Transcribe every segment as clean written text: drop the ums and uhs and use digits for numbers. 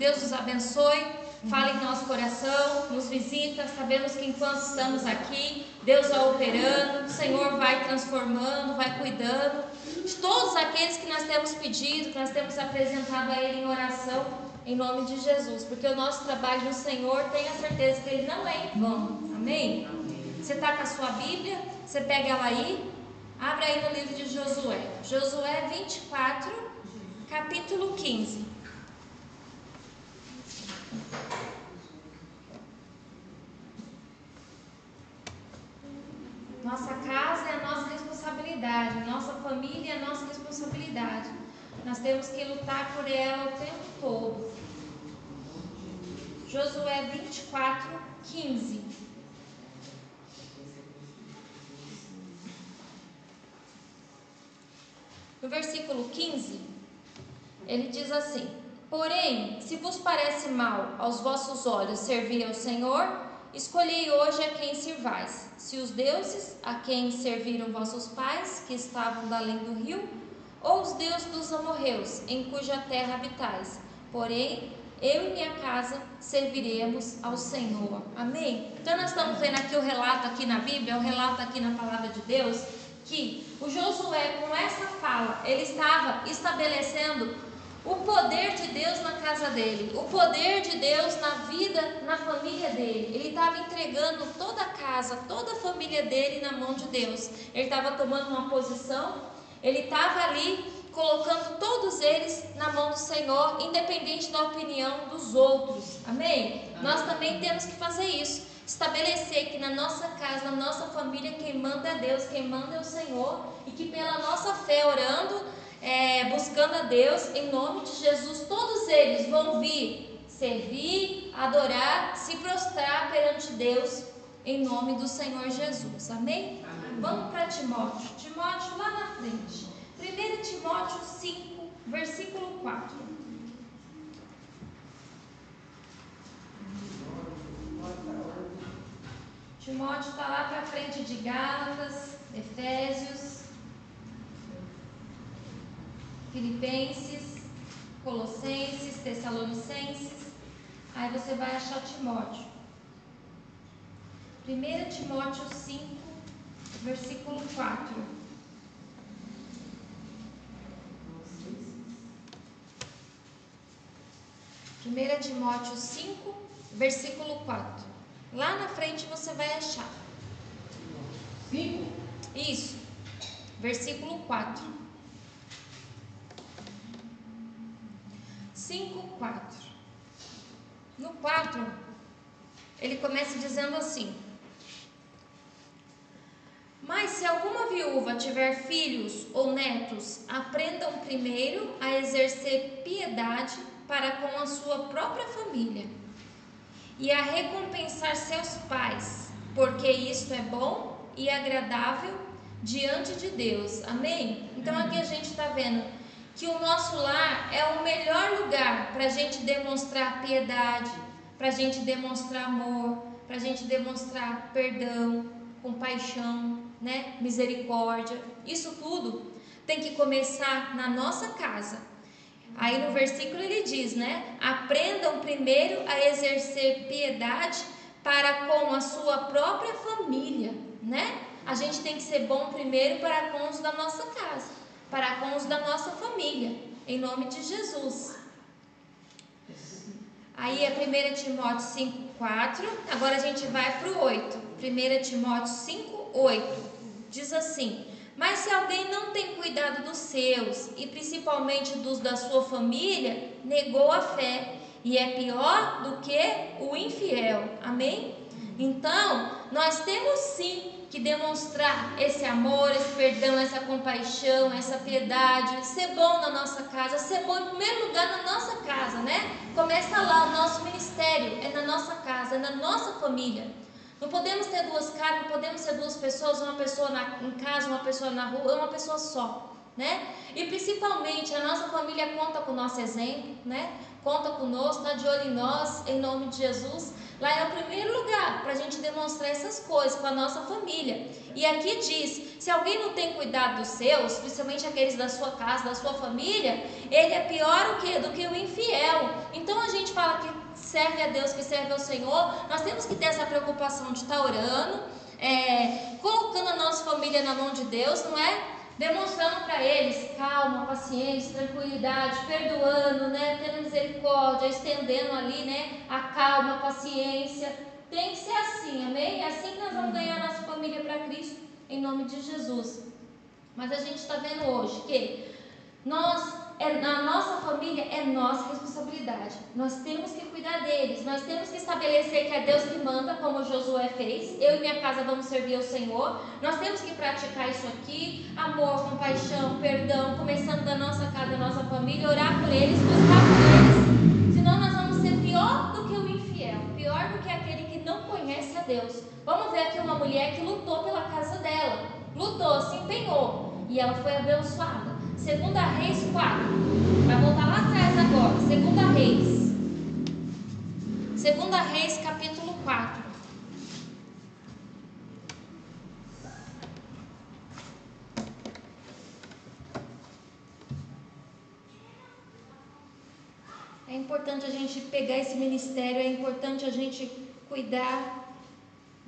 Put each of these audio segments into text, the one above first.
Deus nos abençoe, fale em nosso coração, nos visita. Sabemos que enquanto estamos aqui, Deus vai operando, o Senhor vai transformando, vai cuidando de todos aqueles que nós temos pedido, que nós temos apresentado a Ele em oração, em nome de Jesus, porque o nosso trabalho no Senhor, tenha certeza que Ele não é em vão. Amém? Você está com a sua Bíblia, você pega ela aí, abre aí no livro de Josué, Josué 24, capítulo 15. Nossa casa é a nossa responsabilidade, nossa família é a nossa responsabilidade. Nós temos que lutar por ela o tempo todo. Josué 24, 15. No versículo 15, ele diz assim: porém, se vos parece mal aos vossos olhos servir ao Senhor, escolhei hoje a quem sirvais, se os deuses a quem serviram vossos pais, que estavam da além do rio, ou os deuses dos amorreus, em cuja terra habitais. Porém, eu e minha casa serviremos ao Senhor. Amém? Então nós estamos vendo aqui o relato aqui na Bíblia, o relato aqui na palavra de Deus, que o Josué, com essa fala, ele estava estabelecendo o poder de Deus na casa dele, o poder de Deus na vida, na família dele. Ele estava entregando toda a casa, toda a família dele na mão de Deus. Ele estava tomando uma posição, ele estava ali colocando todos eles na mão do Senhor, independente da opinião dos outros. Amém? Nós também temos que fazer isso, estabelecer que na nossa casa, na nossa família, quem manda é Deus, quem manda é o Senhor, e que pela nossa fé, orando, buscando a Deus, em nome de Jesus, todos eles vão vir servir, adorar, se prostrar perante Deus, em nome do Senhor Jesus. Amém? Vamos para Timóteo. Timóteo lá na frente. 1 Timóteo 5, versículo 4. Timóteo está lá para frente de Gálatas, Efésios, Filipenses, Colossenses, Tessalonicenses. Aí você vai achar Timóteo. 1 Timóteo 5, versículo 4. 1 Timóteo 5, versículo 4. Lá na frente você vai achar. 5? Isso. Versículo 4. 5, 4. No 4, ele começa dizendo assim: mas se alguma viúva tiver filhos ou netos, aprendam primeiro a exercer piedade para com a sua própria família e a recompensar seus pais, porque isto é bom e agradável diante de Deus. Amém? Então aqui a gente está vendo que o nosso lar é o melhor lugar para a gente demonstrar piedade, para a gente demonstrar amor, para a gente demonstrar perdão, compaixão, né? Misericórdia. Isso tudo tem que começar na nossa casa. Aí no versículo ele diz, né? Aprendam primeiro a exercer piedade para com a sua própria família, né? A gente tem que ser bom primeiro para com os da nossa casa, para com os da nossa família, em nome de Jesus. Aí é 1 Timóteo 5, 4. Agora a gente vai para o 8. 1 Timóteo 5, 8. Diz assim: mas se alguém não tem cuidado dos seus, e principalmente dos da sua família, negou a fé, e é pior do que o infiel. Amém? Então, nós temos sim que demonstrar esse amor, esse perdão, essa compaixão, essa piedade, ser bom na nossa casa, ser bom em primeiro lugar na nossa casa, né? Começa lá, o nosso ministério é na nossa casa, é na nossa família. Não podemos ter duas casas, não podemos ser duas pessoas, uma pessoa em casa, uma pessoa na rua, uma pessoa só, né? E principalmente a nossa família conta com o nosso exemplo, né? Conta conosco, está de olho em nós, em nome de Jesus. Lá é o primeiro lugar para a gente demonstrar essas coisas com a nossa família. E aqui diz, se alguém não tem cuidado dos seus, principalmente aqueles da sua casa, da sua família, ele é pior do que o infiel. Então a gente serve a Deus, que serve ao Senhor, nós temos que ter essa preocupação de estar orando, colocando a nossa família na mão de Deus, não é? Demonstrando para eles calma, paciência, tranquilidade, perdoando, né? Tendo misericórdia, estendendo ali, né? A calma, a paciência. Tem que ser assim, amém? É assim que nós vamos ganhar a nossa família para Cristo, em nome de Jesus. Mas a gente está vendo hoje que a nossa família é nossa responsabilidade. Nós temos que cuidar deles. Nós temos que estabelecer que é Deus que manda, como Josué fez. Eu e minha casa vamos servir ao Senhor. Nós temos que praticar isso aqui. Amor, compaixão, perdão, começando da nossa casa, da nossa família. Orar por eles, buscar por eles. Senão nós vamos ser pior do que o infiel. Pior do que aquele que não conhece a Deus. Vamos ver aqui uma mulher que lutou pela casa dela. Lutou, se empenhou. E ela foi abençoada. 2 Reis 4, vai voltar lá atrás agora, 2 Reis. 2 Reis capítulo 4. É importante a gente pegar esse ministério, é importante a gente cuidar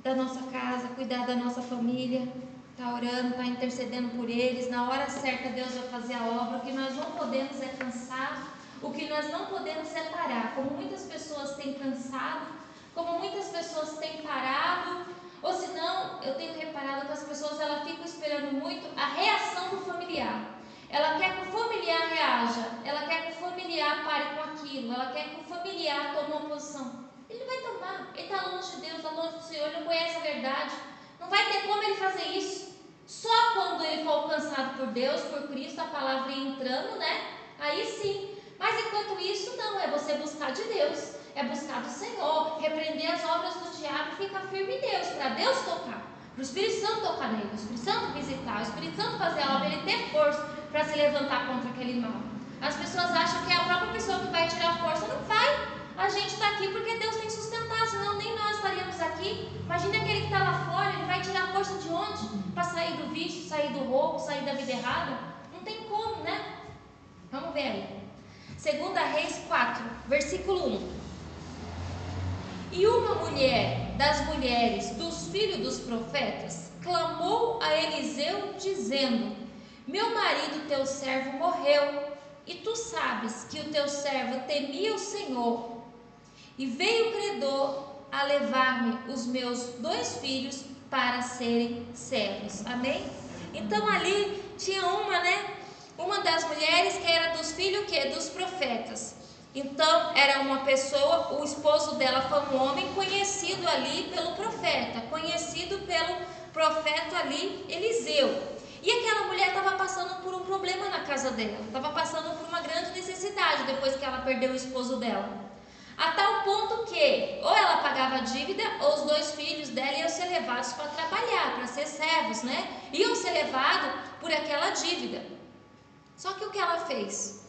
da nossa casa, cuidar da nossa família. Está orando, está intercedendo por eles. Na hora certa Deus vai fazer a obra. O que nós não podemos é cansar. O que nós não podemos é parar. Como muitas pessoas têm cansado, como muitas pessoas têm parado, ou senão, eu tenho reparado que as pessoas ficam esperando muito a reação do familiar. Ela quer que o familiar reaja, ela quer que o familiar pare com aquilo, ela quer que o familiar tome uma posição. Ele não vai tomar, ele está longe de Deus, está longe do Senhor, ele não conhece a verdade. Não vai ter como ele fazer isso. Só quando ele for alcançado por Deus, por Cristo, a palavra entrando, né? Aí sim. Mas enquanto isso, não. É você buscar de Deus. É buscar do Senhor. Repreender as obras do diabo e ficar firme em Deus. Para Deus tocar. Para o Espírito Santo tocar nele. O Espírito Santo visitar. O Espírito Santo fazer a obra. Ele ter força para se levantar contra aquele mal. As pessoas acham que é a própria pessoa que vai tirar força. Não vai. A gente está aqui porque Deus tem sustentado, senão nem nós estaríamos aqui. Imagina aquele que está lá fora, ele vai tirar força de onde? Para sair do vício, sair do roubo, sair da vida errada? Não tem como, né? Vamos ver aí. 2 Reis 4, versículo 1. E uma mulher das mulheres dos filhos dos profetas clamou a Eliseu, dizendo: meu marido, teu servo, morreu, e tu sabes que o teu servo temia o Senhor. E veio o credor a levar-me os meus 2 filhos para serem servos. Amém? Então ali tinha uma das mulheres que era dos filhos dos profetas. Então era uma pessoa, o esposo dela foi um homem conhecido ali pelo profeta, conhecido pelo profeta ali, Eliseu. E aquela mulher estava passando por um problema na casa dela, estava passando por uma grande necessidade depois que ela perdeu o esposo dela. A tal ponto que ou ela pagava a dívida, ou os 2 filhos dela iam ser levados para trabalhar, para ser servos, né? Iam ser levados por aquela dívida. Só que o que ela fez?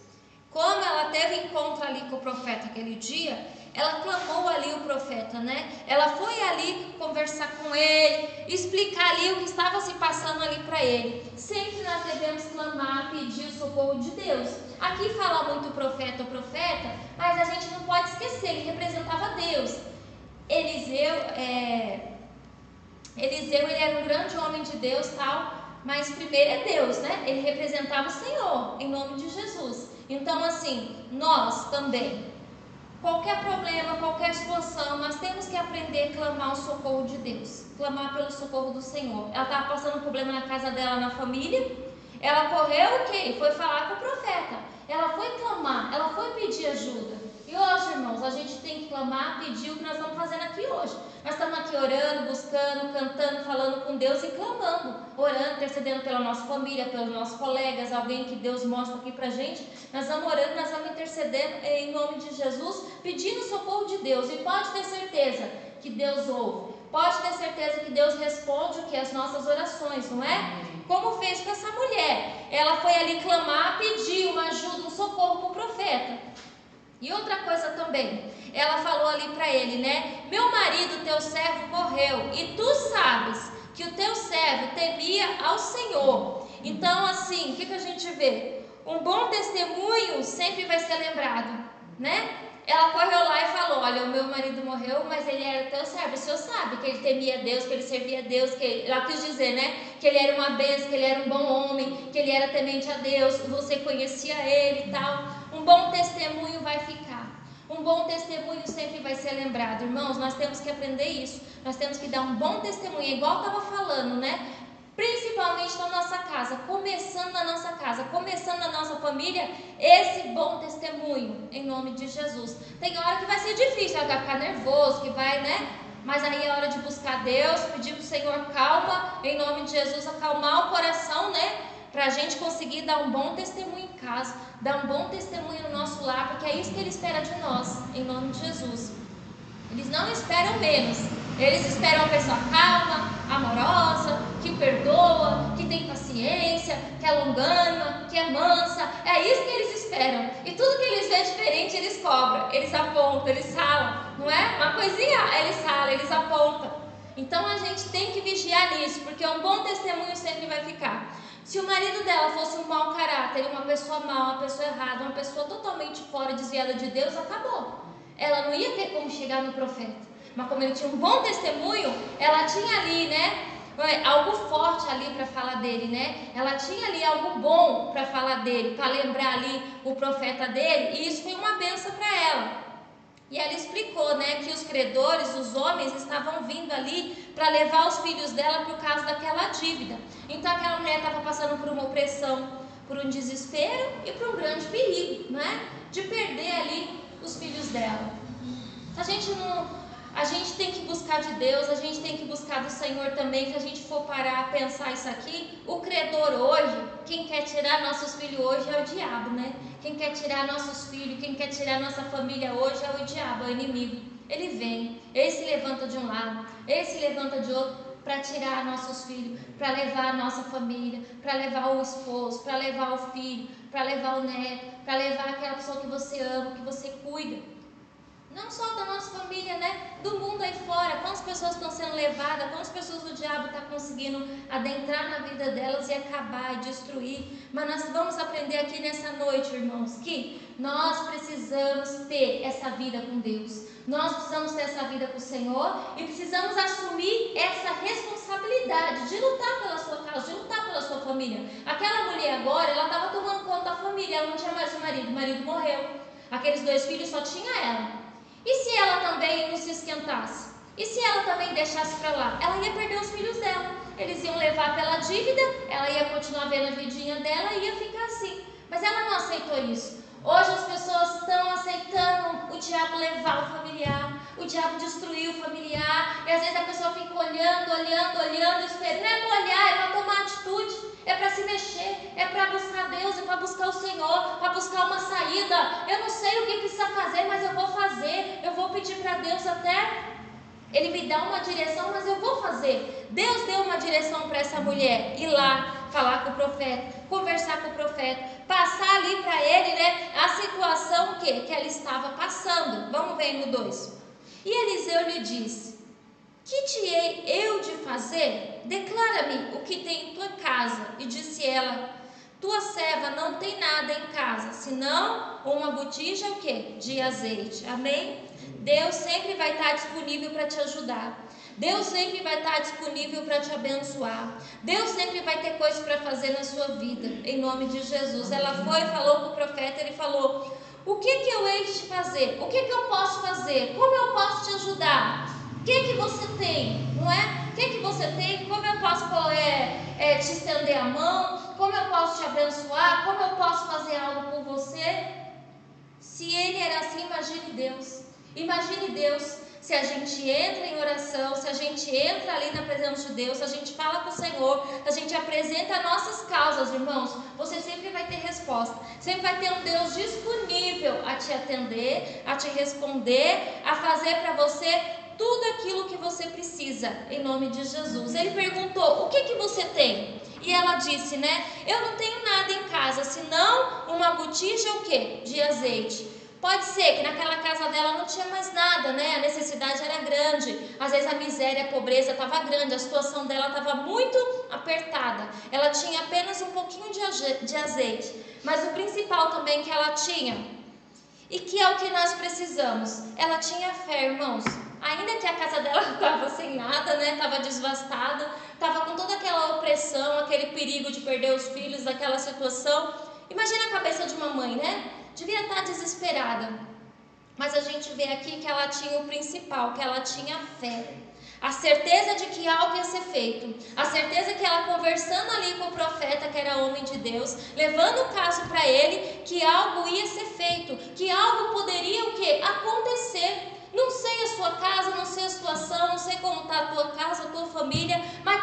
Como ela teve encontro ali com o profeta aquele dia, ela clamou ali o profeta, né? Ela foi ali conversar com ele, explicar ali o que estava se passando ali para ele. Sempre nós devemos clamar, pedir o socorro de Deus. Aqui fala muito o profeta, mas a gente não pode esquecer, ele representava Deus. Eliseu, ele era um grande homem de Deus, tal, mas primeiro é Deus, né? Ele representava o Senhor, em nome de Jesus. Então assim, nós também, qualquer problema, qualquer situação, nós temos que aprender a clamar o socorro de Deus, clamar pelo socorro do Senhor. Ela estava passando um problema na casa dela, na família. Ela correu o quê? Foi falar com o profeta. Ela foi clamar, ela foi pedir ajuda. E hoje, irmãos, a gente tem que clamar, pedir o que nós estamos fazendo aqui hoje. Nós estamos aqui orando, buscando, cantando, falando com Deus e clamando, orando, intercedendo pela nossa família, pelos nossos colegas, alguém que Deus mostra aqui pra gente. Nós vamos orando, nós vamos intercedendo em nome de Jesus, pedindo o socorro de Deus. E pode ter certeza que Deus ouve. Pode ter certeza que Deus responde o que? As nossas orações, não é? Como fez com essa mulher. Ela foi ali clamar, pedir uma ajuda, um socorro para o profeta. E outra coisa também, ela falou ali para ele, né? Meu marido, teu servo, morreu, e tu sabes que o teu servo temia ao Senhor. Então assim, o que a gente vê? Um bom testemunho sempre vai ser lembrado, né? Ela correu lá e falou: olha, o meu marido morreu, mas ele era teu servo. O senhor sabe que ele temia Deus, que ele servia a Deus, que ela quis dizer, né? Que ele era uma bênção, que ele era um bom homem, que ele era temente a Deus, você conhecia ele e tal. Um bom testemunho vai ficar. Um bom testemunho sempre vai ser lembrado. Irmãos, nós temos que aprender isso. Nós temos que dar um bom testemunho, igual eu estava falando, né? Principalmente na nossa casa, começando na nossa casa, começando na nossa família, esse bom testemunho, em nome de Jesus. Tem hora que vai ser difícil, vai ficar nervoso, que vai, né? Mas aí é hora de buscar Deus, pedir para o Senhor calma, em nome de Jesus, acalmar o coração, né? Para a gente conseguir dar um bom testemunho em casa, dar um bom testemunho no nosso lar, porque é isso que Ele espera de nós, em nome de Jesus. Eles não esperam menos, eles esperam uma pessoa calma, amorosa, que perdoa, que tem paciência, que é longânima, que é mansa. É isso que eles esperam. E tudo que eles veem diferente, eles cobram, eles apontam, eles falam, não é? Uma coisinha, eles falam, eles apontam. Então a gente tem que vigiar nisso, porque um bom testemunho sempre vai ficar. Se o marido dela fosse um mau caráter, uma pessoa má, uma pessoa errada, uma pessoa totalmente fora, desviada de Deus, acabou. Ela não ia ter como chegar no profeta. Mas como ele tinha um bom testemunho, ela tinha ali, né, algo forte ali para falar dele, né? Ela tinha ali algo bom para falar dele, para lembrar ali o profeta dele, e isso foi uma bênção para ela. E ela explicou, né, que os credores, os homens, estavam vindo ali para levar os filhos dela por causa daquela dívida. Então aquela mulher estava passando por uma opressão, por um desespero e por um grande perigo, né, de perder ali os filhos dela. A gente tem que buscar de Deus, a gente tem que buscar do Senhor também. Se a gente for parar a pensar isso aqui, o credor hoje, quem quer tirar nossos filhos hoje é o diabo, né? Quem quer tirar nossos filhos, quem quer tirar nossa família hoje é o diabo, é o inimigo. Ele vem, ele se levanta de um lado, ele se levanta de outro para tirar nossos filhos, para levar a nossa família, para levar o esposo, para levar o filho, para levar o neto, para levar aquela pessoa que você ama, que você cuida. Não só da nossa família, né? Do mundo aí fora. Quantas pessoas estão sendo levadas, quantas pessoas o diabo está conseguindo adentrar na vida delas e acabar e destruir. Mas nós vamos aprender aqui nessa noite, irmãos, que nós precisamos ter essa vida com Deus. Nós precisamos ter essa vida com o Senhor e precisamos assumir essa responsabilidade de lutar pela sua causa, de lutar pela sua família. Aquela mulher agora, ela estava tomando conta da família, ela não tinha mais o marido morreu. Aqueles 2 filhos só tinha ela. E se ela também não se esquentasse? E se ela também deixasse para lá? Ela ia perder os filhos dela. Eles iam levar pela dívida, ela ia continuar vendo a vidinha dela e ia ficar assim. Mas ela não aceitou isso. Hoje as pessoas estão aceitando o diabo levar o familiar, o diabo destruir o familiar. E às vezes a pessoa fica olhando, esperando. Não é para olhar, é para tomar atitude, é para se mexer, é para buscar Deus, é para buscar o Senhor, para buscar uma saída. Eu não sei o que precisa fazer, mas eu vou fazer. Eu vou pedir para Deus até Ele me dá uma direção, mas eu vou fazer. Deus deu uma direção para essa mulher ir lá, falar com o profeta, conversar com o profeta, passar ali para ele, né, a situação que ela estava passando. Vamos ver no 2. E Eliseu lhe disse: que te hei eu de fazer? Declara-me o que tem em tua casa. E disse ela: tua serva não tem nada em casa, senão uma botija o quê? De azeite. Amém? Deus sempre vai estar disponível para te ajudar. Deus sempre vai estar disponível para te abençoar. Deus sempre vai ter coisas para fazer na sua vida, em nome de Jesus. Ela foi e falou com o profeta, ele falou: o que eu hei de fazer? O que eu posso fazer? Como eu posso te ajudar? O que você tem? Não é? O que você tem? Como eu posso te estender a mão? Como eu posso te abençoar? Como eu posso fazer algo por você? Se ele era assim, imagine Deus. Imagine Deus, se a gente entra em oração, se a gente entra ali na presença de Deus, se a gente fala com o Senhor, se a gente apresenta nossas causas, irmãos, você sempre vai ter resposta. Sempre vai ter um Deus disponível a te atender, a te responder, a fazer para você tudo aquilo que você precisa, em nome de Jesus. Ele perguntou: o que você tem? E ela disse, né, eu não tenho nada em casa, senão uma botija o quê? De azeite. Pode ser que naquela casa dela não tinha mais nada, né? A necessidade era grande, às vezes a miséria, a pobreza estava grande, a situação dela estava muito apertada. Ela tinha apenas um pouquinho de azeite, mas o principal também que ela tinha E que é o que nós precisamos. Ela tinha fé, irmãos. Ainda que a casa dela estava sem nada, né? Estava devastada, estava com toda aquela opressão, aquele perigo de perder os filhos, daquela situação. Imagina a cabeça de uma mãe, né? Devia estar desesperada. Mas a gente vê aqui que ela tinha o principal, que ela tinha fé. A certeza de que algo ia ser feito. A certeza que ela conversando ali com o profeta, que era homem de Deus, levando o caso para ele, que algo ia ser feito, que algo poderia o quê? Acontecer. Não sei a sua casa, não sei a situação, não sei como está a tua casa, a tua família, mas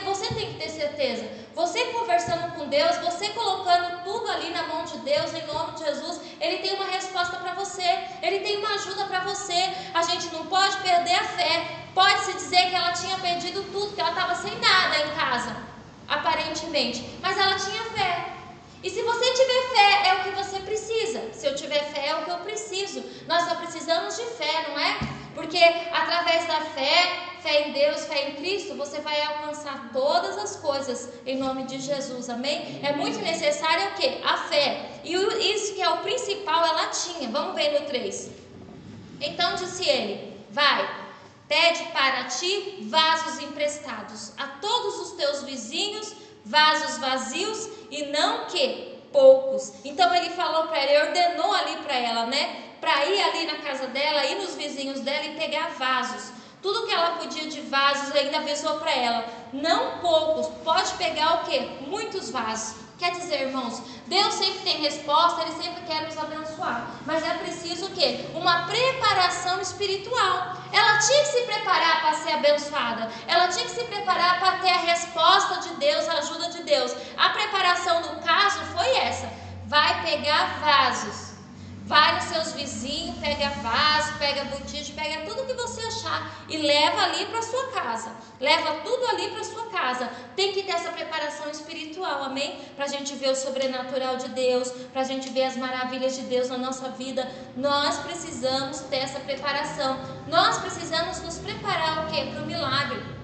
você tem que ter certeza. Você conversando com Deus, você colocando tudo ali na mão de Deus, em nome de Jesus, Ele tem uma resposta para você, Ele tem uma ajuda para você. A gente não pode perder a fé. Pode-se dizer que ela tinha perdido tudo, que ela estava sem nada em casa, aparentemente, mas ela tinha fé. E se você tiver fé, é o que você precisa. Se eu tiver fé, é o que eu preciso. Nós só precisamos de fé, não é? Porque através da fé em Deus, fé em Cristo, você vai alcançar todas as coisas em nome de Jesus, amém? É muito necessário o quê? A fé. E isso que é o principal, ela tinha. Vamos ver no 3. Então disse ele: vai, pede para ti vasos emprestados a todos os teus vizinhos, vasos vazios, e não que poucos. Então ele falou para ela, ele ordenou ali para ela, né? Para ir ali na casa dela, ir nos vizinhos dela e pegar vasos. Tudo que ela podia de vasos, ainda avisou para ela, não poucos, pode pegar o quê? Muitos vasos. Quer dizer, irmãos, Deus sempre tem resposta, Ele sempre quer nos abençoar, mas é preciso o quê? Uma preparação espiritual. Ela tinha que se preparar para ser abençoada, ela tinha que se preparar para ter a resposta de Deus, a ajuda de Deus. A preparação do caso foi essa: vai pegar vasos. Vai nos seus vizinhos, pega vaso, pega botija, pega tudo que você achar e leva ali para sua casa. Leva tudo ali para sua casa. Tem que ter essa preparação espiritual, amém? Para a gente ver o sobrenatural de Deus, para a gente ver as maravilhas de Deus na nossa vida. Nós precisamos ter essa preparação. Nós precisamos nos preparar o quê? Para o milagre.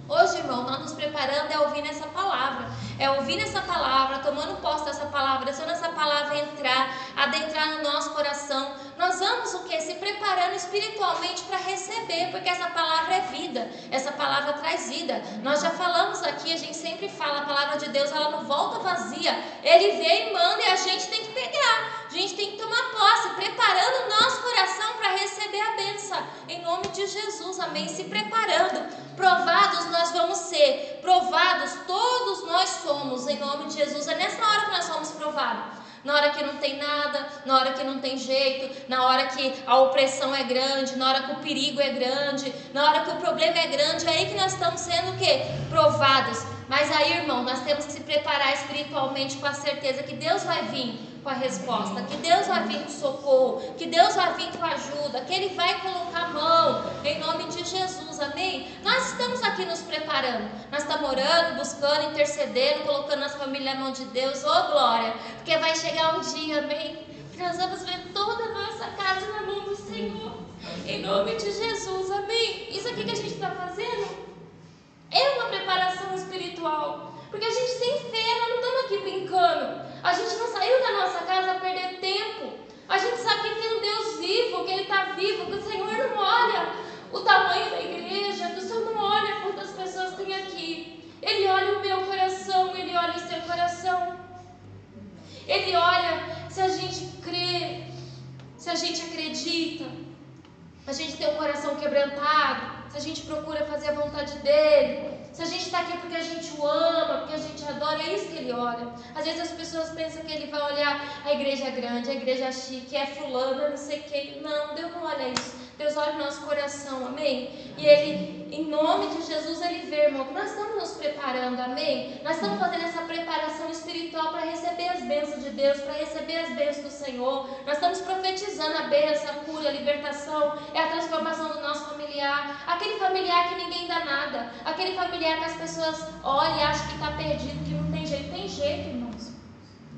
Hoje, irmão, nós nos preparando é ouvindo essa palavra. É ouvindo essa palavra, tomando posse dessa palavra, deixando essa palavra adentrar no nosso coração. Nós vamos o quê? Se preparando espiritualmente para receber, porque essa palavra é vida. Essa palavra traz vida. Nós já falamos aqui, a gente sempre fala, a palavra de Deus, ela não volta vazia. Ele vem e manda e a gente tem que pegar. A gente tem que tomar posse, preparando o nosso coração para receber a bênção. Em nome de Jesus, amém? Se preparando. Provados nós vamos ser, provados todos nós somos, em nome de Jesus. É nessa hora que nós somos provados. Na hora que não tem nada, na hora que não tem jeito, na hora que a opressão é grande, na hora que o perigo é grande, na hora que o problema é grande, é aí que nós estamos sendo o quê? Provados. Mas aí, irmão, nós temos que se preparar espiritualmente com a certeza que Deus vai vir com a resposta, que Deus vai vir com socorro, que Deus vai vir com ajuda, que Ele vai colocar a mão, em nome de Jesus, amém? Nós estamos aqui nos preparando, nós estamos orando, buscando, intercedendo, colocando nossa família na mão de Deus, oh glória, porque vai chegar um dia, amém? Que nós vamos ver toda a nossa casa na mão do Senhor, em nome de Jesus, amém? Isso aqui que a gente está fazendo é uma preparação espiritual, porque a gente sem fé, nós não estamos aqui brincando. A gente não saiu da nossa casa a perder tempo. A gente sabe que tem um Deus vivo, que Ele está vivo, que o Senhor não olha o tamanho da igreja, que o Senhor não olha quantas pessoas tem aqui. Ele olha o meu coração, Ele olha o seu coração. Ele olha se a gente crê, se a gente acredita, a gente tem um coração quebrantado, se a gente procura fazer a vontade dEle, se a gente está aqui porque a gente o ama, porque a gente adora, é isso que Ele olha. Às vezes as pessoas pensam que Ele vai olhar a igreja grande, a igreja chique, é fulano, não sei quem. Não, Deus não olha isso. Deus olha o nosso coração, amém? E Ele, em nome de Jesus, Ele vê, irmão, que nós estamos nos preparando, amém? Nós estamos fazendo essa preparação espiritual para receber as bênçãos de Deus, para receber as bênçãos do Senhor. Nós estamos profetizando a bênção, a cura, a libertação, é a transformação do nosso familiar. Aquele familiar que ninguém dá nada, aquele familiar que as pessoas olham e acham que está perdido, que não tem jeito. Tem jeito, irmãos.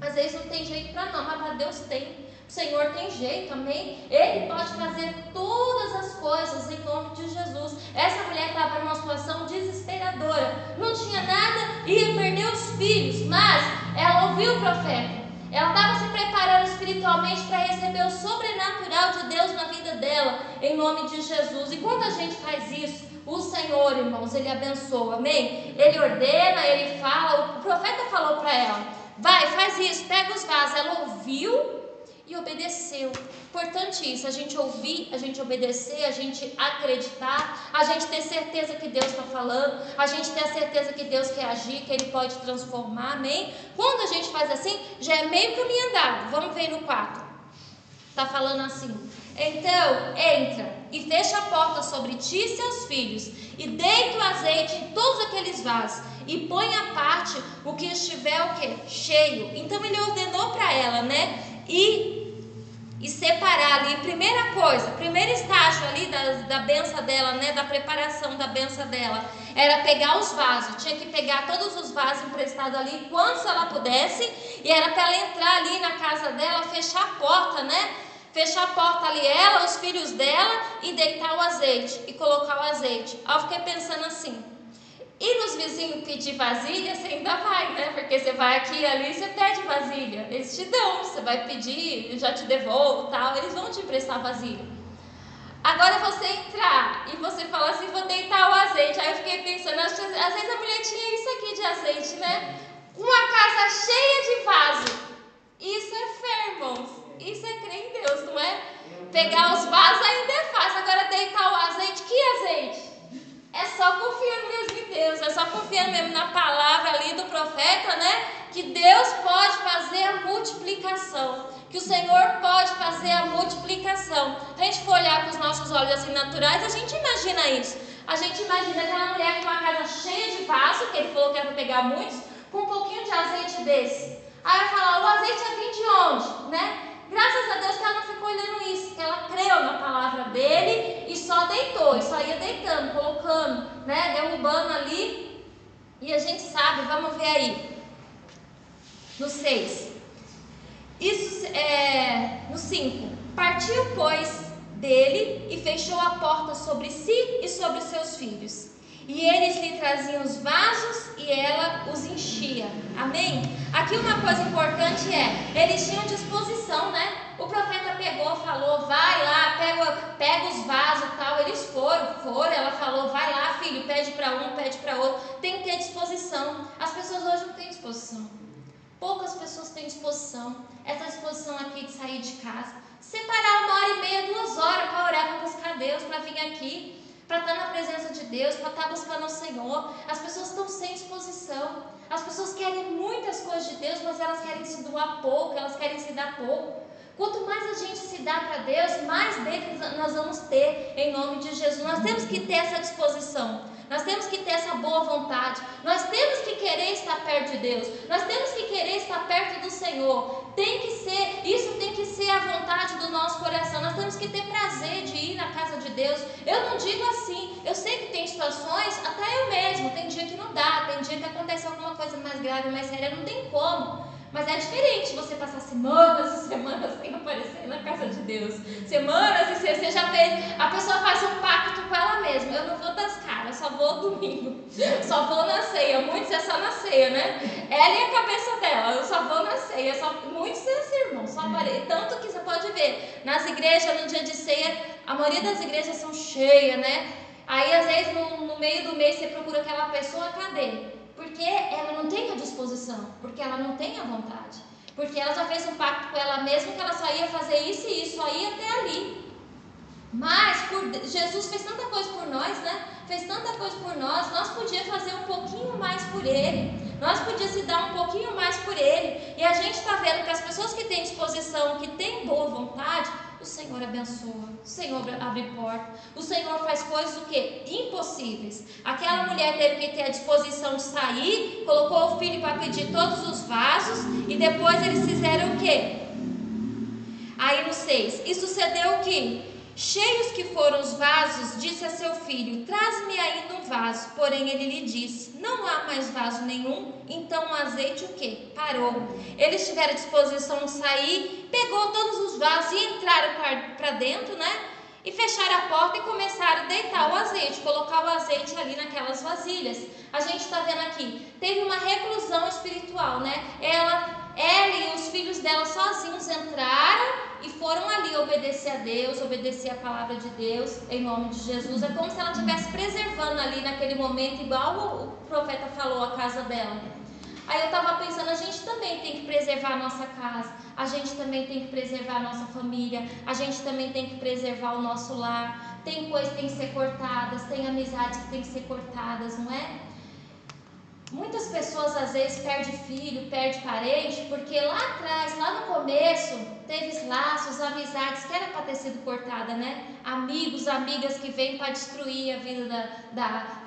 Às vezes não tem jeito para não, mas para Deus tem. O Senhor tem jeito, amém? Ele pode fazer todas as coisas em nome de Jesus. Essa mulher estava numa situação desesperadora, não tinha nada, ia perder os filhos, mas ela ouviu o profeta. Ela estava se preparando espiritualmente para receber o sobrenatural de Deus na vida dela, em nome de Jesus. E quando a gente faz isso, o Senhor, irmãos, Ele abençoa, amém? Ele ordena, Ele fala, o profeta falou para ela, vai, faz isso, pega os vasos. Ela ouviu e obedeceu. Importante isso, a gente ouvir, a gente obedecer, a gente acreditar, a gente ter certeza que Deus está falando, a gente ter a certeza que Deus quer agir, que Ele pode transformar, amém? Quando a gente faz assim, já é meio caminho andado. Vamos ver no 4. Está falando assim: então entra e fecha a porta sobre ti e seus filhos, e deita o azeite em todos aqueles vasos, e põe à parte o que estiver o quê? Cheio. Então ele ordenou para ela, né? E separar ali, primeira coisa, primeiro estágio ali da benção dela, né, da preparação da benção dela, era pegar os vasos, tinha que pegar todos os vasos emprestados ali, quantos ela pudesse, e era para ela entrar ali na casa dela, fechar a porta, né, fechar a porta ali, ela, os filhos dela, e deitar o azeite, e colocar o azeite. Aí eu fiquei pensando assim, e nos vizinhos pedir vasilha, você ainda vai, né? Porque você vai aqui e ali, você pede vasilha. Eles te dão, você vai pedir, eu já te devolvo, tal. Eles vão te emprestar vasilha. Agora você entrar e você falar assim, vou deitar o azeite. Aí eu fiquei pensando, às vezes a mulher tinha isso aqui de azeite, né? Uma casa cheia de vaso. Isso é fé, irmãos. Isso é crer em Deus, não é? Pegar os vasos ainda é fácil. Agora deitar o azeite, que azeite? É só confiando mesmo em Deus, é só confiando mesmo na palavra ali do profeta, né? Que Deus pode fazer a multiplicação, que o Senhor pode fazer a multiplicação. Se a gente for olhar com os nossos olhos assim naturais, a gente imagina isso. A gente imagina aquela mulher com uma casa cheia de vaso, que ele falou que era para pegar muitos, com um pouquinho de azeite desse. Aí vai falar, o azeite é vindo de onde, né? Graças a Deus que ela não ficou olhando isso, que ela creu na palavra dele e só deitou, e só ia deitando, colocando, né, derrubando ali. E a gente sabe, vamos ver aí, no 6, isso no 5, partiu pois dele e fechou a porta sobre si e sobre seus filhos. E eles lhe traziam os vasos e ela os enchia. Amém? Aqui uma coisa importante eles tinham disposição, né? O profeta pegou, falou, vai lá, pega os vasos e tal. Eles foram, ela falou, vai lá, filho, pede para um, pede para outro. Tem que ter disposição. As pessoas hoje não têm disposição. Poucas pessoas têm disposição. Essa disposição aqui de sair de casa, separar 1h30, 2 horas para orar, para buscar Deus, para vir aqui, para estar na presença de Deus, para estar buscando o Senhor. As pessoas estão sem disposição. As pessoas querem muitas coisas de Deus, mas elas querem se doar pouco, elas querem se dar pouco. Quanto mais a gente se dá para Deus, mais dele nós vamos ter, em nome de Jesus. Nós temos que ter essa disposição, nós temos que ter essa boa vontade, nós temos que querer estar perto de Deus, nós temos que querer estar perto do Senhor. Isso tem que ser a vontade do nosso coração. Nós temos que ter prazer de ir na casa de Deus. Eu não digo assim, eu sei que tem situações, até eu mesmo, tem dia que não dá, tem dia que acontece alguma coisa mais grave, mais séria, não tem como. Mas é diferente você passar semanas e semanas sem aparecer na casa de Deus. Semanas e você já fez. A pessoa faz um pacto com ela mesma. Eu não vou das caras, só vou domingo. Só vou na ceia. Muitos é só na ceia, né? Ela e a cabeça dela. Eu só vou na ceia. Muitos é assim, irmão. Só aparece. Tanto que você pode ver. Nas igrejas, no dia de ceia, a maioria das igrejas são cheias, né? Aí, às vezes, no meio do mês, você procura aquela pessoa, cadê? Porque ela não tem a disposição, porque ela não tem a vontade, porque ela já fez um pacto com ela mesma que ela só ia fazer isso e isso, só ia até ali. Mas Jesus fez tanta coisa por nós, né? Fez tanta coisa por nós podíamos fazer um pouquinho mais por Ele, nós podíamos se dar um pouquinho mais por Ele. E a gente está vendo que as pessoas que têm disposição, que têm boa vontade, o Senhor abençoa, o Senhor abre porta, o Senhor faz coisas o quê? Impossíveis. Aquela mulher teve que ter a disposição de sair, colocou o filho para pedir todos os vasos, e depois eles fizeram o quê? Aí no 6, e sucedeu o quê? Cheios que foram os vasos, disse a seu filho, traz-me ainda um vaso. Porém ele lhe disse, não há mais vaso nenhum. Então o azeite o quê? Parou. Eles tiveram disposição de sair, pegou todos os vasos e entraram para dentro, né? E fecharam a porta e começaram a deitar o azeite, colocar o azeite ali naquelas vasilhas. A gente está vendo aqui, teve uma reclusão espiritual, né? Ela ela e os filhos dela sozinhos entraram e foram ali obedecer a Deus, obedecer a palavra de Deus, em nome de Jesus. É como se ela estivesse preservando ali naquele momento, igual o profeta falou, a casa dela. Aí eu estava pensando, a gente também tem que preservar a nossa casa, a gente também tem que preservar a nossa família, a gente também tem que preservar o nosso lar. Tem coisas que tem que ser cortadas, tem amizades que tem que ser cortadas, não é? Muitas pessoas às vezes perdem filho, perdem parente, porque lá atrás, lá no começo, teve laços, amizades que era para ter sido cortada, né? Amigos, amigas que vêm para destruir a vida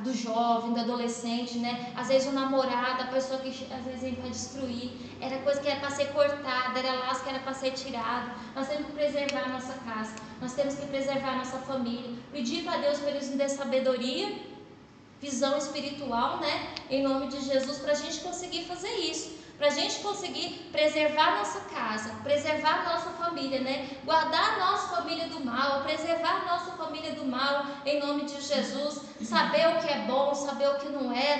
do jovem, do adolescente, né? Às vezes o namorado, a pessoa que às vezes vem para destruir, era coisa que era para ser cortada, era laço que era para ser tirado. Nós temos que preservar a nossa casa, nós temos que preservar a nossa família, pedir para Deus para Ele nos dê sabedoria, visão espiritual, né? Em nome de Jesus, para a gente conseguir fazer isso, para a gente conseguir preservar a nossa casa, preservar a nossa família, né? Guardar a nossa família do mal, preservar a nossa família do mal, em nome de Jesus. Saber o que é bom, saber o que não é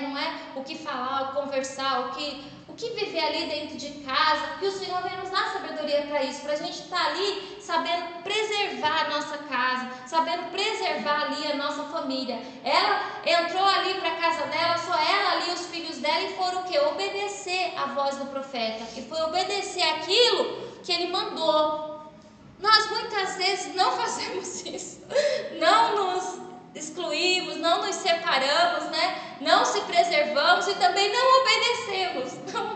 o que falar, o que conversar, o que viver ali dentro de casa, que o Senhor vem nos dar sabedoria para isso, para a gente estar ali sabendo preservar a nossa casa, sabendo preservar ali a nossa família. Ela entrou ali para a casa dela, só ela ali, os filhos dela, e foram o quê? Obedecer a voz do profeta, e foi obedecer aquilo que ele mandou. Nós muitas vezes não fazemos isso, não nos excluímos, não nos separamos, né? Não se preservamos e também não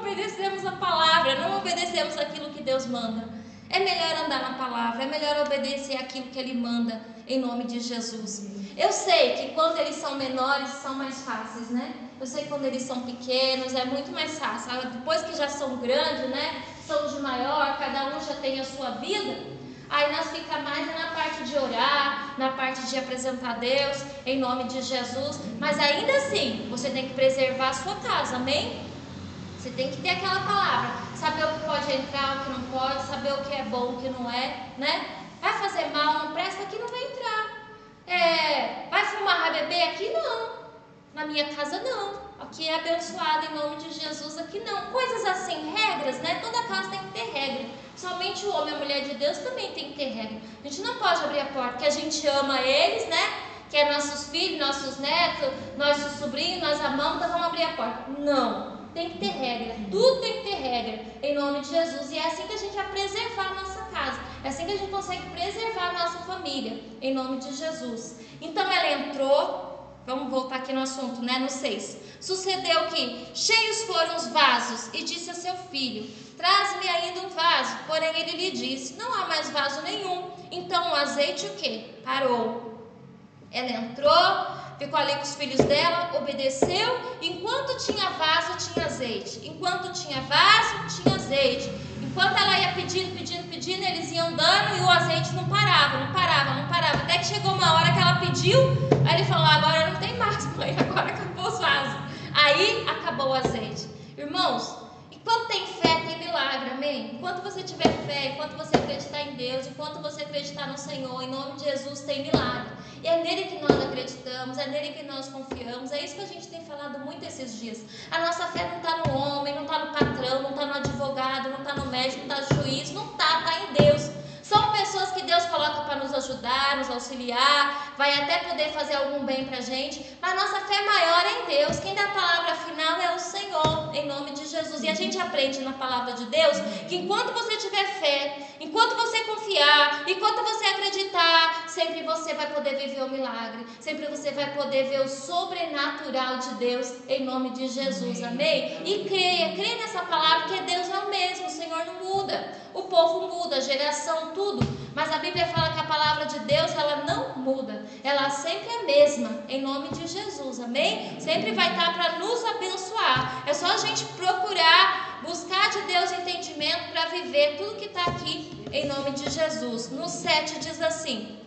obedecemos a palavra, não obedecemos aquilo que Deus manda. É melhor andar na palavra, é melhor obedecer aquilo que Ele manda, em nome de Jesus. Eu sei que quando eles são menores são mais fáceis, né? Eu sei que quando eles são pequenos é muito mais fácil. Depois que já são grandes, né? São de maior, cada um já tem a sua vida. Aí nós ficamos mais na parte de orar, na parte de apresentar a Deus, em nome de Jesus. Mas ainda assim, você tem que preservar a sua casa, amém? Você tem que ter aquela palavra, saber o que pode entrar, o que não pode, saber o que é bom, o que não é, né? Vai fazer mal, não presta, aqui não vai entrar. Vai fumar, vai beber, aqui não. Na minha casa não. Aqui é abençoado em nome de Jesus, aqui não. Coisas assim, regras, né? Toda casa tem que ter regra. Somente o homem e a mulher de Deus também tem que ter regra. A gente não pode abrir a porta, porque a gente ama eles, né? Que é nossos filhos, nossos netos, nossos sobrinhos, nós amamos, então vamos abrir a porta. Não, tem que ter regra. Tudo tem que ter regra, em nome de Jesus. E é assim que a gente vai preservar a nossa casa. É assim que a gente consegue preservar a nossa família, em nome de Jesus. Então ela entrou, vamos voltar aqui no assunto, né? No 6. Sucedeu que cheios foram os vasos, e disse a seu filho: traz-me ainda um vaso. Porém ele lhe disse: não há mais vaso nenhum. Então o azeite o quê? Parou. Ela entrou, ficou ali com os filhos dela, obedeceu. Enquanto tinha vaso, tinha azeite. Enquanto tinha vaso, tinha azeite. Enquanto ela ia pedindo, eles iam dando e o azeite não parava. Até que chegou uma hora que ela pediu, aí ele falou: agora não tem mais, mãe, agora acabou os vasos. Aí acabou o azeite. Irmãos, enquanto tem fé, tem milagre, amém? Enquanto você tiver fé, enquanto você acreditar em Deus, enquanto você acreditar no Senhor, em nome de Jesus, tem milagre. E é nele que nós acreditamos, é nele que nós confiamos. É isso que a gente tem falado muito esses dias. A nossa fé não está no homem, não está no patrão, não está no advogado, não está no médico, não está no juiz, não está em Deus. São pessoas que Deus coloca para nos ajudar, nos auxiliar, vai até poder fazer algum bem para a gente, mas nossa fé maior é em Deus. Quem dá a palavra final é o Senhor, em nome de Jesus. E a gente aprende na palavra de Deus que enquanto você tiver fé, enquanto você confiar, enquanto você acreditar, sempre você vai poder viver o milagre, sempre você vai poder ver o sobrenatural de Deus, em nome de Jesus, amém? E creia nessa palavra, que Deus é o mesmo, o Senhor não muda. O povo muda, a geração, tudo. Mas a Bíblia fala que a palavra de Deus, ela não muda. Ela sempre é a mesma, em nome de Jesus, amém? Sempre vai estar para nos abençoar. É só a gente procurar, buscar de Deus entendimento para viver tudo que está aqui, em nome de Jesus. No 7 diz assim: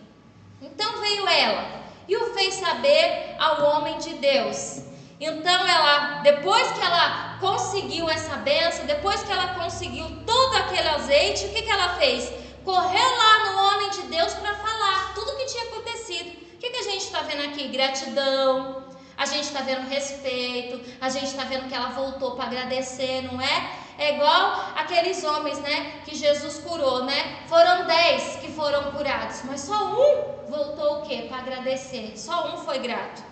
então veio ela e o fez saber ao homem de Deus. Então ela, depois que ela conseguiu essa bênção, depois que ela conseguiu todo aquele azeite, o que ela fez? Correu lá no homem de Deus para falar tudo o que tinha acontecido. O que a gente está vendo aqui? Gratidão, a gente está vendo respeito, a gente está vendo que ela voltou para agradecer, não é? É igual aqueles homens, né, que Jesus curou, né? Foram 10 que foram curados, mas só um voltou o quê? Para agradecer. Só um foi grato.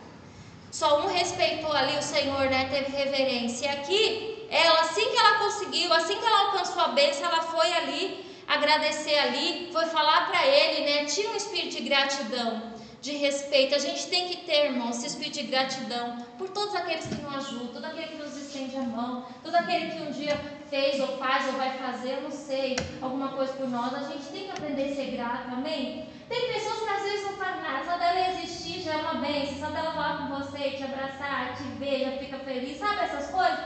Só um respeitou ali o Senhor, né? Teve reverência. E aqui, ela, assim que ela conseguiu, assim que ela alcançou a bênção, ela foi ali agradecer ali, foi falar para ele, né? Tinha um espírito de gratidão, de respeito. A gente tem que ter, irmão, esse espírito de gratidão por todos aqueles que nos ajudam, todo aquele que nos estende a mão, todo aquele que um dia fez ou faz ou vai fazer, eu não sei, alguma coisa por nós. A gente tem que aprender a ser grato, amém? Tem pessoas que às vezes não fazem nada, só dela existir já é uma bênção, só dela falar com você, te abraçar, te ver, já fica feliz, sabe essas coisas?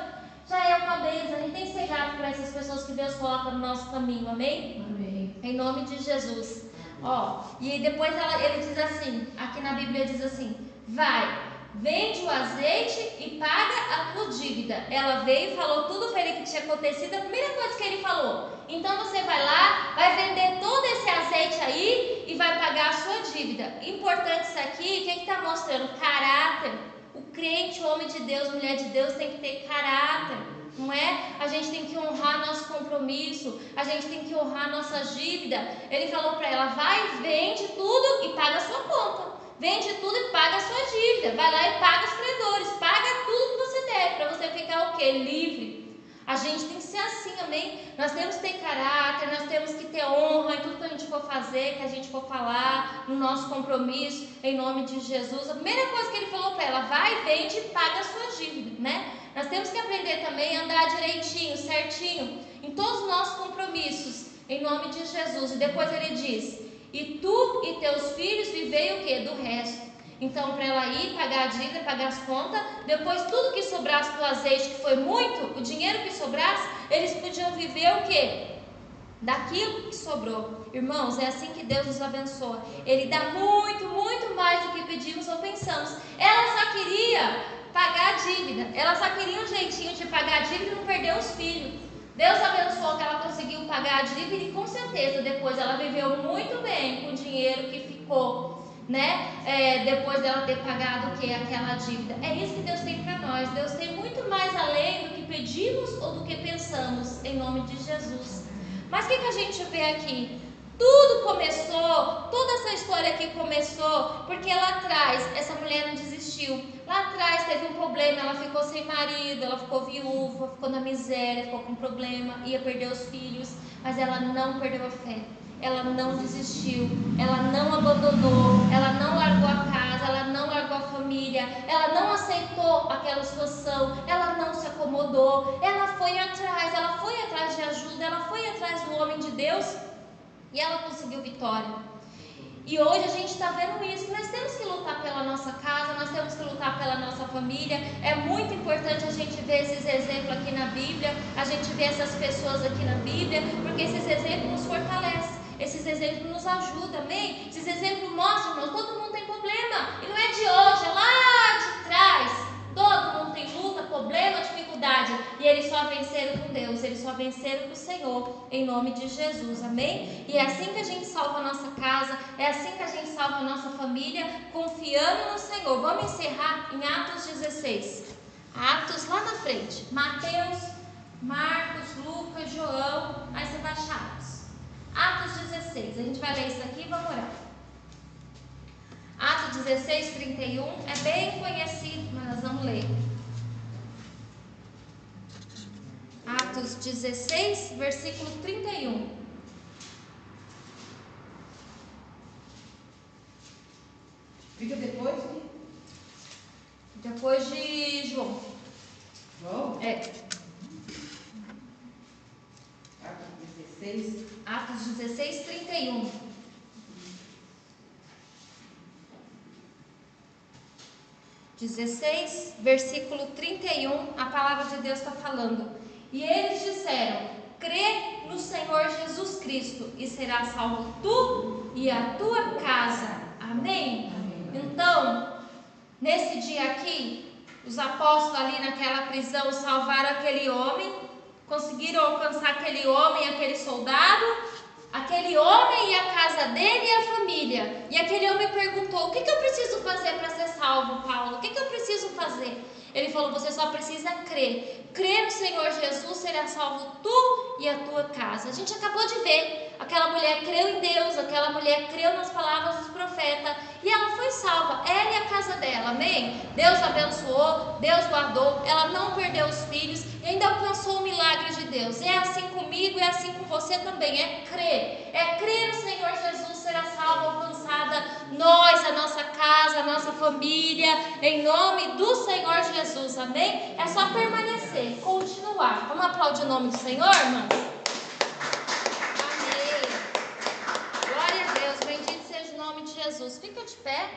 Já é uma bênção. A gente tem que ser grato por essas pessoas que Deus coloca no nosso caminho, amém? Amém. Em nome de Jesus. Ó, e aí depois ele diz assim, aqui na Bíblia diz assim: vai, vende o azeite e paga a tua dívida. Ela veio e falou tudo para ele que tinha acontecido. A primeira coisa que ele falou: então você vai lá, vai vender todo esse azeite aí e vai pagar a sua dívida. Importante isso aqui, o que está mostrando? Caráter. O crente, o homem de Deus, mulher de Deus tem que ter caráter, não é? A gente tem que honrar nosso compromisso, a gente tem que honrar nossa dívida. Ele falou para ela: vai, vende tudo e paga a sua conta. Vende tudo e paga a sua dívida. Vai lá e paga os credores, paga tudo que você deve, para você ficar o quê? Livre. A gente tem que ser assim, amém? Nós temos que ter caráter, nós temos que ter honra em tudo que a gente for fazer, que a gente for falar, no nosso compromisso, em nome de Jesus. A primeira coisa que ele falou para ela: vai, vende e paga a sua dívida, né? Nós temos que aprender também a andar direitinho, certinho, em todos os nossos compromissos, em nome de Jesus. E depois ele diz: e tu e teus filhos vivei o quê? Do resto. Então, para ela ir pagar a dívida, pagar as contas, depois tudo que sobrasse do azeite, que foi muito, o dinheiro que sobrasse, eles podiam viver o quê? Daquilo que sobrou. Irmãos, é assim que Deus nos abençoa. Ele dá muito, muito mais do que pedimos ou pensamos. Ela só queria pagar a dívida, ela só queria um jeitinho de pagar a dívida e não perder os filhos. Deus abençoou que ela conseguiu pagar a dívida e com certeza depois ela viveu muito bem com o dinheiro que ficou, né? Depois dela ter pagado o que? Aquela dívida. É isso que Deus tem para nós. Deus tem muito mais além do que pedimos ou do que pensamos, em nome de Jesus. Mas o que a gente vê aqui? Tudo começou, toda essa história aqui começou porque lá atrás essa mulher não desistiu. Lá atrás teve um problema, ela ficou sem marido, ela ficou viúva, ficou na miséria, ficou com problema, ia perder os filhos, mas ela não perdeu a fé. Ela não desistiu, ela não abandonou, ela não largou a casa, ela não largou a família, ela não aceitou aquela situação, ela não se acomodou, ela foi atrás de ajuda, ela foi atrás do homem de Deus e ela conseguiu vitória. E hoje a gente está vendo isso. Nós temos que lutar pela nossa casa, nós temos que lutar pela nossa família. É muito importante a gente ver esses exemplos aqui na Bíblia, a gente ver essas pessoas aqui na Bíblia, porque esses exemplos nos fortalecem, esses exemplos nos ajudam, amém? Esses exemplos mostram, irmão, todo mundo tem problema, e não é de hoje, é lá de trás. Todo mundo tem luta, problema, dificuldade, e eles só venceram com Deus, eles só venceram com o Senhor, em nome de Jesus, amém? E é assim que a gente salva a nossa casa, é assim que a gente salva a nossa família, confiando no Senhor. Vamos encerrar em Atos 16, Atos lá na frente, Mateus, Marcos, Lucas, João, aí você vai achar Atos 16, a gente vai ler isso aqui e vamos orar. Atos 16, 31, é bem conhecido, mas nós vamos ler. Atos 16, versículo 31. Fica depois? Depois de João. João? É. Atos 16. Atos 16, 31. Versículo 31, a palavra de Deus está falando. E eles disseram: crê no Senhor Jesus Cristo e serás salvo tu e a tua casa. Amém? Então, nesse dia aqui, os apóstolos ali naquela prisão salvaram aquele homem, conseguiram alcançar aquele homem, aquele soldado, aquele homem e a casa dele e a família. E aquele homem perguntou: o que eu preciso fazer para ser salvo, Paulo? O que eu preciso fazer? Ele falou, você só precisa crer. Crer no Senhor Jesus, será salvo tu e a tua casa. A gente acabou de ver, aquela mulher creu em Deus, aquela mulher creu nas palavras dos profetas, e ela foi salva, ela e a casa dela, amém? Deus abençoou, Deus guardou, ela não perdeu os filhos, e ainda alcançou o milagre de Deus. É assim comigo, é assim com você também, é crer no Senhor Jesus, será salva, alcançada, nós, a nossa casa, a nossa família, em nome do Senhor Jesus, amém? É só permanecer, continuar. Vamos aplaudir o nome do Senhor, irmãos? Amém. Glória a Deus, bendito seja o nome de Jesus. Fica de pé.